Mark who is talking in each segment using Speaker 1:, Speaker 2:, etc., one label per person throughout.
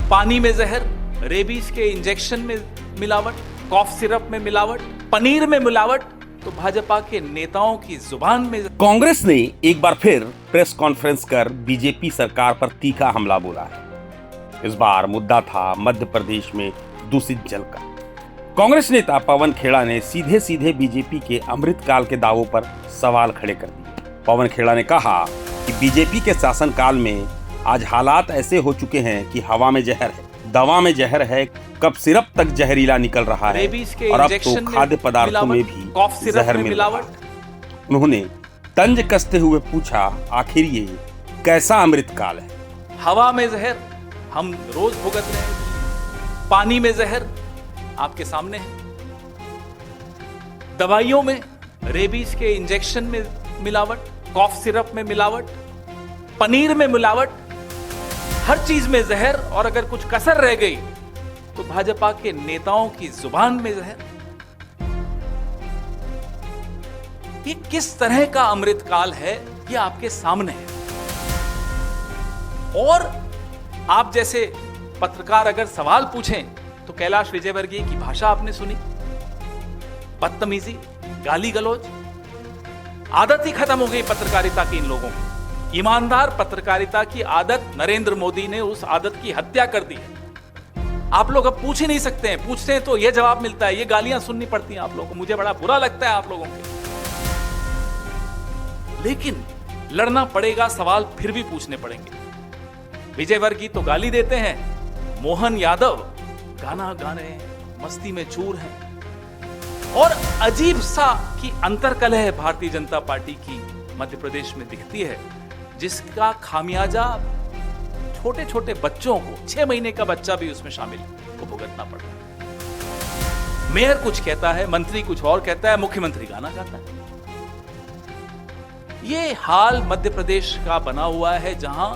Speaker 1: पानी में जहर, रेबीज के इंजेक्शन में मिलावट, कॉफ सिरप में मिलावट, पनीर में मिलावट, तो भाजपा के नेताओं की जुबान में।
Speaker 2: कांग्रेस ने एक बार फिर प्रेस कॉन्फ्रेंस कर बीजेपी सरकार पर तीखा हमला बोला है। इस बार मुद्दा था मध्य प्रदेश में दूषित जल का। कांग्रेस नेता पवन खेड़ा ने सीधे सीधे बीजेपी के अमृतकाल के दावों पर सवाल खड़े कर दिए। पवन खेड़ा ने कहा कि बीजेपी के शासनकाल में आज हालात ऐसे हो चुके हैं कि हवा में जहर है, दवा में जहर है, कफ सिरप तक जहरीला निकल रहा है और अब तो खाद्य पदार्थों में भी जहर मिलावट। उन्होंने तंज कसते हुए पूछा, आखिर ये कैसा अमृतकाल है?
Speaker 1: हवा में जहर हम रोज भुगत रहे हैं, पानी में जहर आपके सामने है, दवाइयों में रेबीज के इंजेक्शन में मिलावट, कॉफ सिरप में मिलावट, पनीर में मिलावट, हर चीज में जहर। और अगर कुछ कसर रह गई तो भाजपा के नेताओं की जुबान में जहर। ये किस तरह का अमृतकाल है, ये आपके सामने है। और आप जैसे पत्रकार अगर सवाल पूछें तो कैलाश विजयवर्गीय की भाषा आपने सुनी, बदतमीजी, गाली गलौज, आदत ही खत्म हो गई पत्रकारिता की इन लोगों की। ईमानदार पत्रकारिता की आदत, नरेंद्र मोदी ने उस आदत की हत्या कर दी है। आप लोग अब पूछ ही नहीं सकते हैं, पूछते हैं तो यह जवाब मिलता है, ये गालियां सुननी पड़ती हैं आप लोगों को। मुझे बड़ा बुरा लगता है आप लोगों के, लेकिन लड़ना पड़ेगा, सवाल फिर भी पूछने पड़ेंगे। विजयवर्गीय तो गाली देते हैं, मोहन यादव गाना गा रहे हैं, मस्ती में चूर हैं। और अजीब सा कि अंतर्कलह भारतीय जनता पार्टी की मध्य प्रदेश में दिखती है, जिसका खामियाजा छोटे छोटे बच्चों को, 6 महीने का बच्चा भी उसमें शामिल को भुगतना पड़ रहा है। मेयर कुछ कहता है, मंत्री कुछ और कहता है, मुख्यमंत्री गाना गाता है। ये हाल मध्य प्रदेश का बना हुआ है, जहां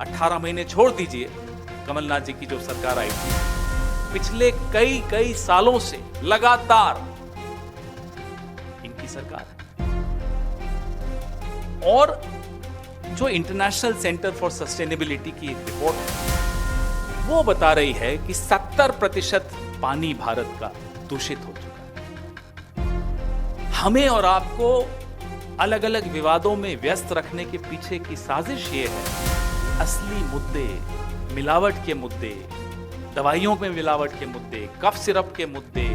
Speaker 1: 18 महीने छोड़ दीजिए कमलनाथ जी की जो सरकार आई थी, पिछले कई सालों से लगातार इनकी सरकार है। और जो इंटरनेशनल सेंटर फॉर सस्टेनेबिलिटी की एक रिपोर्ट है, वो बता रही है कि 70% पानी भारत का दूषित हो चुका है। हमें और आपको अलग अलग विवादों में व्यस्त रखने के पीछे की साजिश ये है कि असली मुद्दे, मिलावट के मुद्दे, दवाइयों में मिलावट के मुद्दे, कफ सिरप के मुद्दे,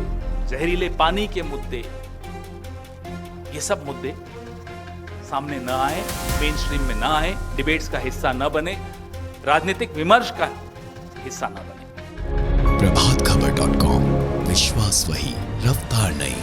Speaker 1: जहरीले पानी के मुद्दे, ये सब मुद्दे सामने न आए, मेन स्ट्रीम में न आए, डिबेट्स का हिस्सा न बने, राजनीतिक विमर्श का हिस्सा न बने।
Speaker 3: प्रभातखबर.com, विश्वास वही, रफ्तार नहीं।